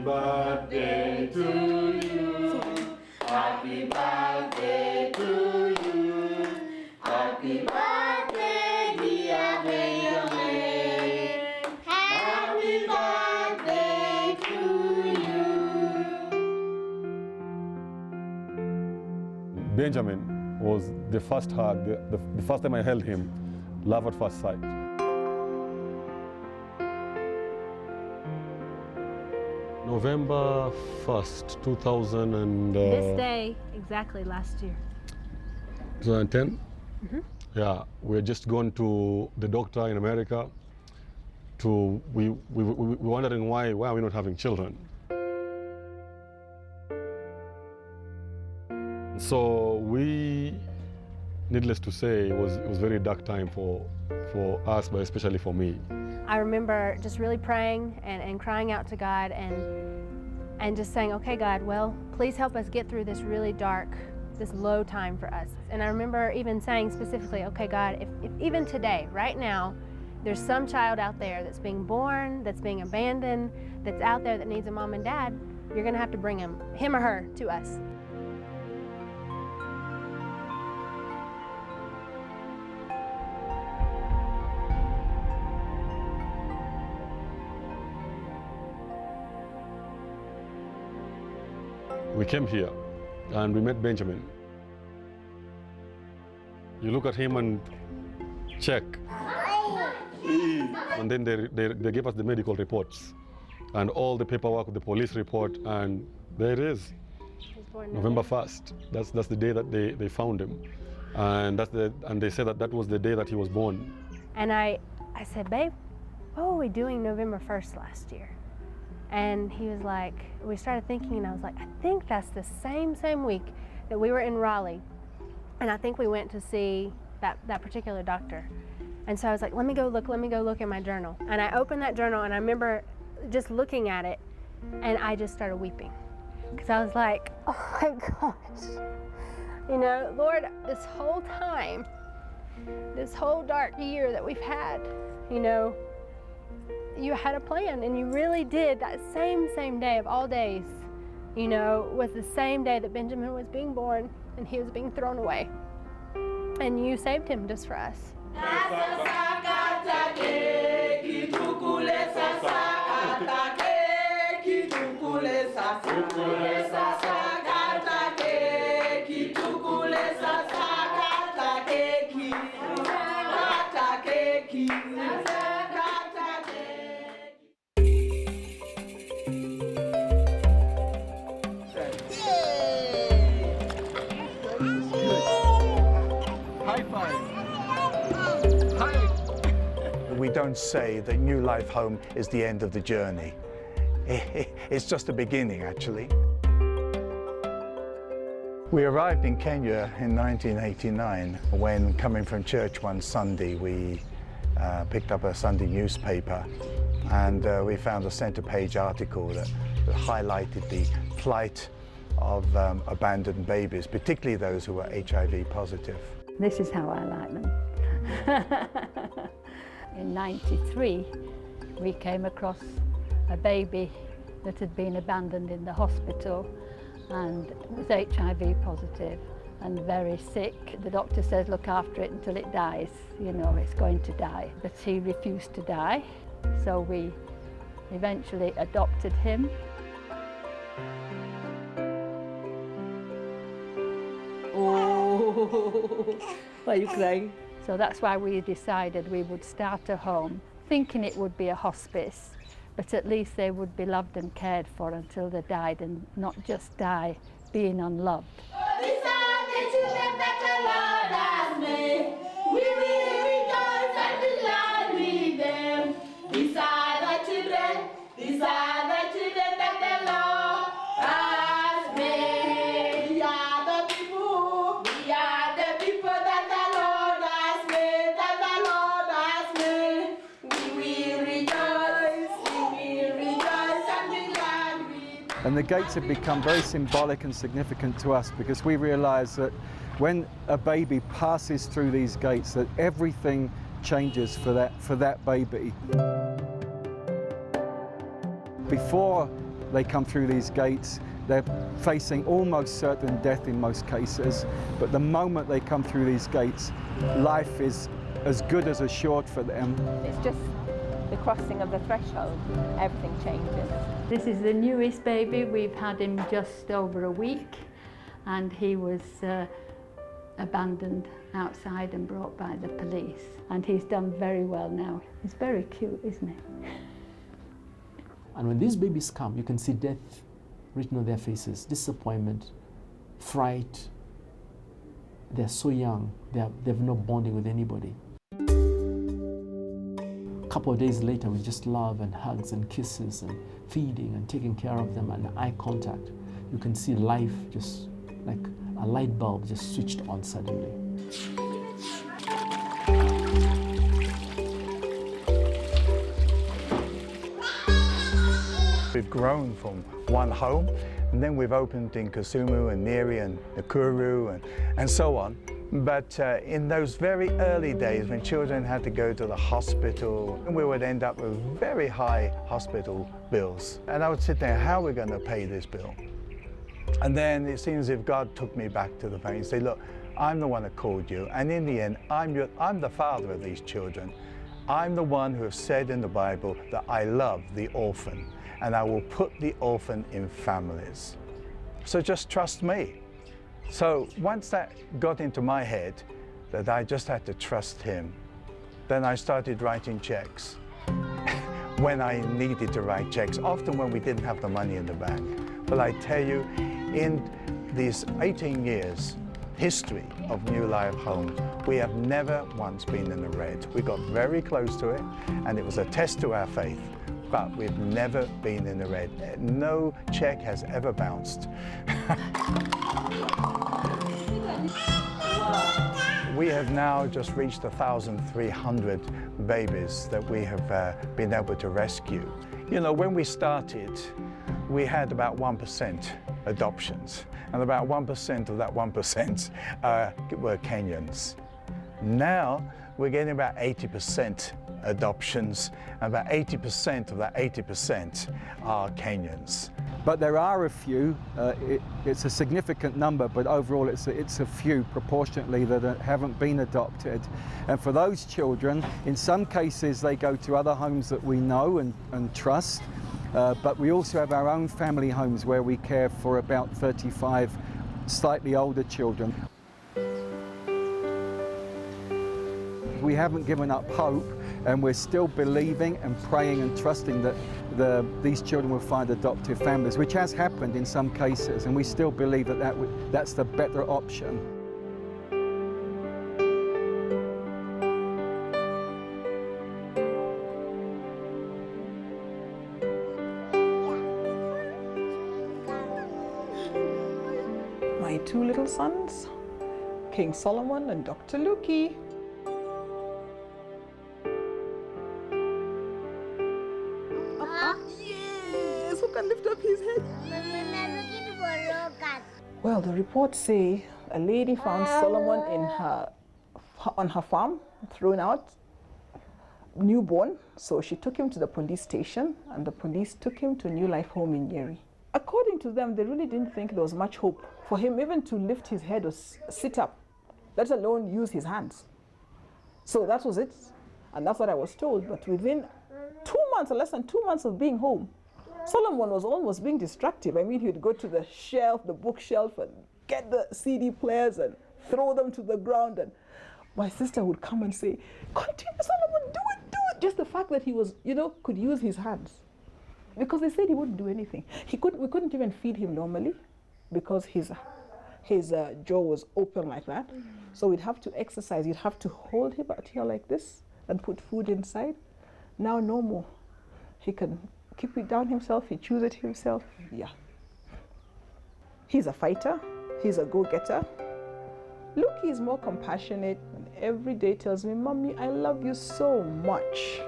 birthday to you. Happy birthday to you. Happy birthday, dear Benjamin. Happy birthday to you. Benjamin was the first hug, the first time I held him, love at first sight. November 1st, 2000 and... This day, exactly last year. 2010? Mm-hmm. Yeah, we had just gone to the doctor in America we were wondering why are we not having children. So needless to say, it was a very dark time for us, but especially for me. I remember just really praying and crying out to God and just saying, okay, God, well, please help us get through this really dark, this low time for us. And I remember even saying specifically, okay, God, if even today, right now, there's some child out there that's being born, that's being abandoned, that's out there that needs a mom and dad, you're gonna have to bring him or her to us. We came here and we met Benjamin. You look at him and check. And then they gave us the medical reports and all the paperwork, the police report, and there it is. November 1st. That's the day that they found him. And they said that was the day that he was born. And I said, babe, what were we doing November 1st last year? And he was like, we started thinking, and I was like, I think that's the same week that we were in Raleigh. And I think we went to see that particular doctor. And so I was like, let me go look in my journal. And I opened that journal and I remember just looking at it and I just started weeping. Because I was like, oh my gosh. You know, Lord, this whole time, this whole dark year that we've had, you know, you had a plan and you really did. That same day of all days, you know, was the same day that Benjamin was being born and he was being thrown away. And you saved him just for us. We don't say that New Life Home is the end of the journey. It's just the beginning, actually. We arrived in Kenya in 1989 when, coming from church one Sunday, we picked up a Sunday newspaper and we found a center page article that highlighted the plight of abandoned babies, particularly those who were HIV positive. This is how I like them. In '93, we came across a baby that had been abandoned in the hospital and was HIV positive and very sick. The doctor says, look after it until it dies, you know, it's going to die. But he refused to die, so we eventually adopted him. Oh, why are you crying? So that's why we decided we would start a home, thinking it would be a hospice, but at least they would be loved and cared for until they died and not just die being unloved. These are the children that the Lord has made. We will rejoice and be glad with them. These are the children that the Lord has made. We are the people that the Lord has made, We will rejoice and be glad with them. And the gates have become very symbolic and significant to us because we realize that when a baby passes through these gates, that everything changes for that baby. Before they come through these gates, they're facing almost certain death in most cases, but the moment they come through these gates, life is as good as assured for them. It's just the crossing of the threshold, everything changes. This is the newest baby. We've had him just over a week, and he was abandoned outside and brought by the police. And he's done very well now. He's very cute, isn't he? And when these babies come, you can see death written on their faces, disappointment, fright. They're so young, they've no bonding with anybody. A couple of days later, with just love and hugs and kisses and feeding and taking care of them and eye contact, you can see life just like a light bulb just switched on suddenly. We've grown from one home, and then we've opened in Kisumu and Nyeri and Nakuru and so on. But in those very early days when children had to go to the hospital, we would end up with very high hospital bills. And I would sit there, how are we going to pay this bill? And then it seems as if God took me back to the family and said, look, I'm the one that called you, and in the end, I'm the father of these children. I'm the one who has said in the Bible that I love the orphan, and I will put the orphan in families. So just trust me. So once that got into my head, that I just had to trust him, then I started writing checks when I needed to write checks, often when we didn't have the money in the bank. But I tell you, in these 18 years history of New Life Homes, we have never once been in the red. We got very close to it, and it was a test to our faith, but we've never been in the red. No check has ever bounced. We have now just reached 1,300 babies that we have been able to rescue. You know, when we started, we had about 1% adoptions, and about 1% of that 1% were Kenyans. Now, we're getting about 80% adoptions, and about 80% of that 80% are Kenyans. But there are a few, it's a significant number, but overall it's a few proportionately that haven't been adopted. And for those children, in some cases they go to other homes that we know and trust, but we also have our own family homes where we care for about 35 slightly older children. We haven't given up hope, and we're still believing and praying and trusting that these children will find adoptive families, which has happened in some cases, and we still believe that that's the better option. My two little sons, King Solomon and Dr. Luki. Yes, who can lift up his head? Well, the reports say a lady found Solomon on her farm, thrown out, newborn. So she took him to the police station, and the police took him to New Life Home in Nyeri. According to them, they really didn't think there was much hope for him even to lift his head or sit up, let alone use his hands. So that was it, and that's what I was told. But within 2 months, or less than 2 months of being home, Solomon was almost being destructive. I mean, he'd go to the shelf, the bookshelf, and get the CD players and throw them to the ground. And my sister would come and say, "Continue, Solomon, do it, do it." Just the fact that he was, could use his hands. Because they said he wouldn't do anything. We couldn't even feed him normally because his jaw was open like that. So we'd have to exercise. You'd have to hold him out here like this and put food inside. Now no more. He can keep it down himself. He chews it himself. Yeah. He's a fighter. He's a go-getter. Luki is more compassionate and every day tells me, "Mommy, I love you so much."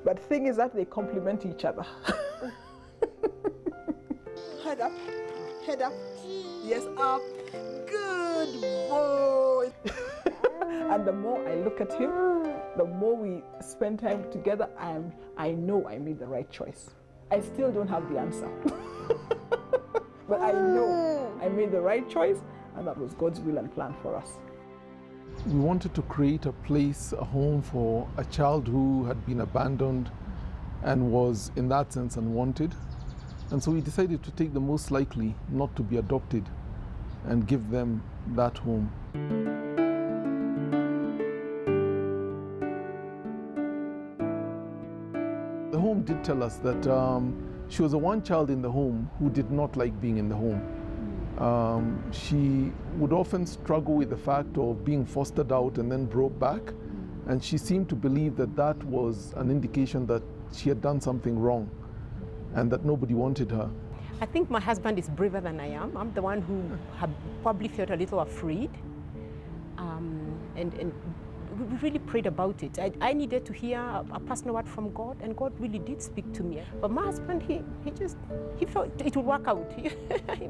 But the thing is that they complement each other. Head up, head up. Yes, up. Good boy. And the more I look at him, the more we spend time together, I know I made the right choice. I still don't have the answer. But I know I made the right choice, and that was God's will and plan for us. We wanted to create a place, a home for a child who had been abandoned and was, in that sense, unwanted. And so we decided to take the most likely not to be adopted and give them that home. The home did tell us that she was the one child in the home who did not like being in the home. She would often struggle with the fact of being fostered out and then brought back, and she seemed to believe that that was an indication that she had done something wrong and that nobody wanted her. I think my husband is braver than I am. I'm the one who had probably felt a little afraid, and we really prayed about it. I needed to hear a personal word from God, and God really did speak to me. But my husband, he felt it would work out.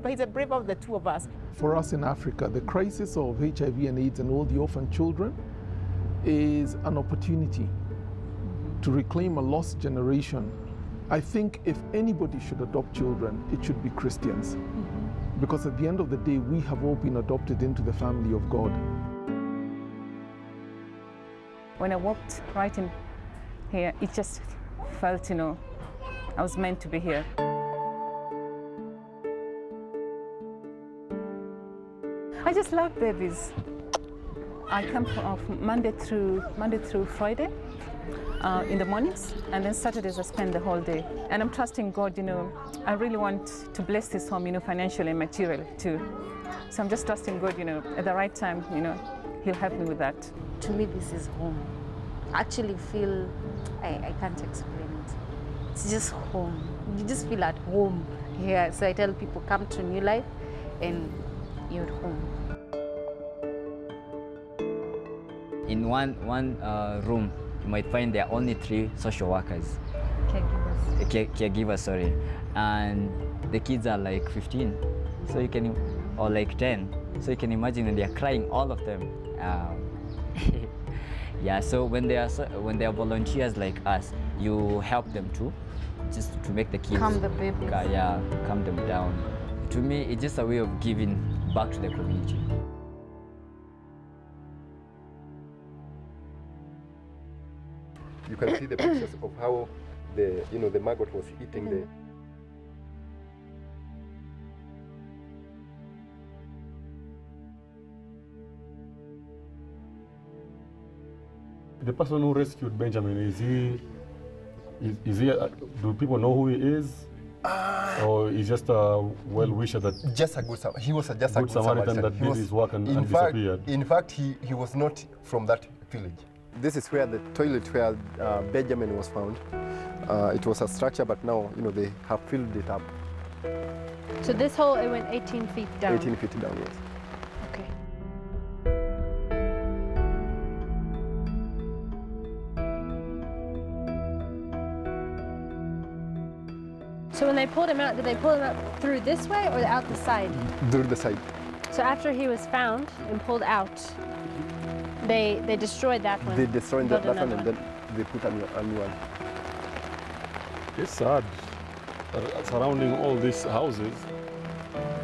But he's the braver of the two of us. For us in Africa, the crisis of HIV and AIDS and all the orphan children is an opportunity to reclaim a lost generation. I think if anybody should adopt children, it should be Christians. Because at the end of the day, we have all been adopted into the family of God. When I walked right in here, it just felt, I was meant to be here. I just love babies. I come from Monday through Friday in the mornings, and then Saturdays I spend the whole day. And I'm trusting God, I really want to bless this home, financially and materially too. So I'm just trusting God, at the right time, He'll help me with that. To me, this is home. I actually feel, I can't explain it. It's just home. You just feel at home here. So I tell people, come to New Life and you're at home. In one room, you might find there are only 3 social workers. Caregivers, sorry. And the kids are like 15, so you can, or like 10. So you can imagine when they are crying, all of them. Yeah, so when they are volunteers like us, you help them too, just to make the kids calm the babies. Yeah, calm them down. To me, it's just a way of giving back to the community. You can see the pictures of how the maggot was eating the. The person who rescued Benjamin, is he? Do people know who he is? Or is just a well-wisher that? Just a good Samaritan. He was just a good Samaritan that did his work and disappeared. In fact, he was not from that village. This is where the toilet where Benjamin was found. It was a structure, but now they have filled it up. So this hole, it went 18 feet down. 18 feet down, yes. Okay. So when they pulled him out, did they pull him out through this way or out the side? Through the side. So after he was found and pulled out, they destroyed that one. They destroyed that one, and one. then they put a new one. It's sad. Surrounding all these houses,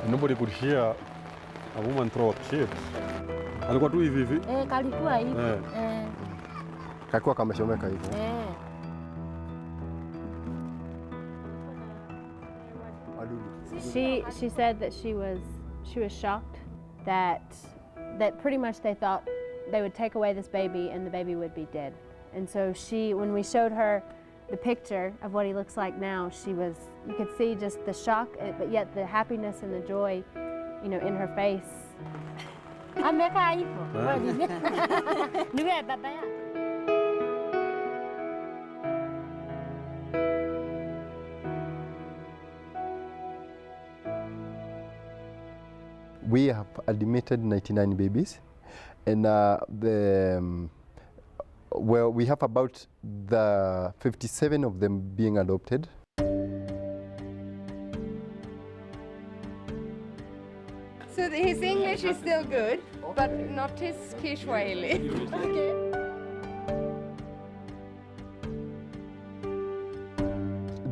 nobody could hear a woman throw a kid. Alikuwa tu hivi hivi. Kalikuwa hivi. Kakuwa kameshomeka hivyo. She said that she was shocked that pretty much they thought they would take away this baby and the baby would be dead. And so when we showed her the picture of what he looks like now, you could see just the shock, but yet the happiness and the joy, in her face. We have admitted 99 babies, and we have about 57 of them being adopted. So his English is still good, but not his Kiswahili. Okay.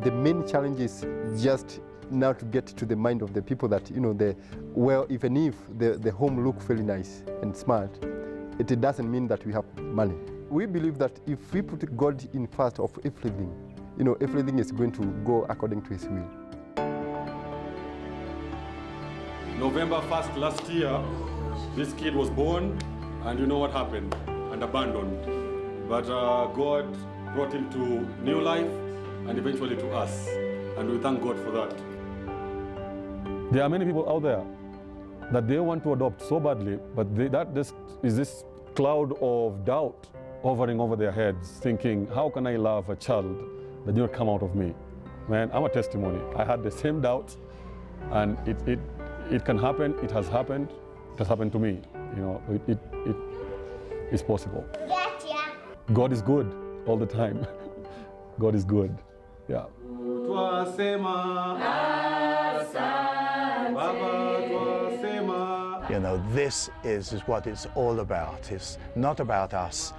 the main challenge is just now to get to the mind of the people that, you know, well, even if the home look very nice and smart, it doesn't mean that we have money. We believe that if we put God in first of everything, you know, everything is going to go according to His will. November 1st last year, this kid was born, and you know what happened? And abandoned. But God brought him to new life and eventually to us. And we thank God for that. There are many people out there that they want to adopt so badly, but is this cloud of doubt hovering over their heads, thinking, how can I love a child that did not come out of me? Man, I'm a testimony. I had the same doubt, and it can happen. It has happened. It has happened to me. You know, it is possible. God is good all the time. God is good. Yeah. You know, this is what it's all about. It's not about us.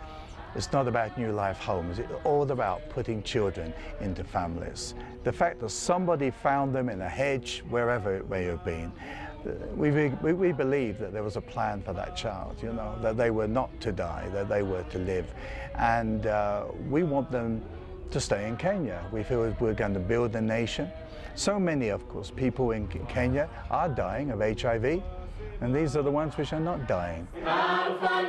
It's not about New Life Homes. It's all about putting children into families. The fact that somebody found them in a hedge, wherever it may have been, we believe that there was a plan for that child, you know, that they were not to die, that they were to live. And we want them to stay in Kenya. We feel we're going to build a nation. So many, of course, people in Kenya are dying of HIV, and these are the ones which are not dying. Alpha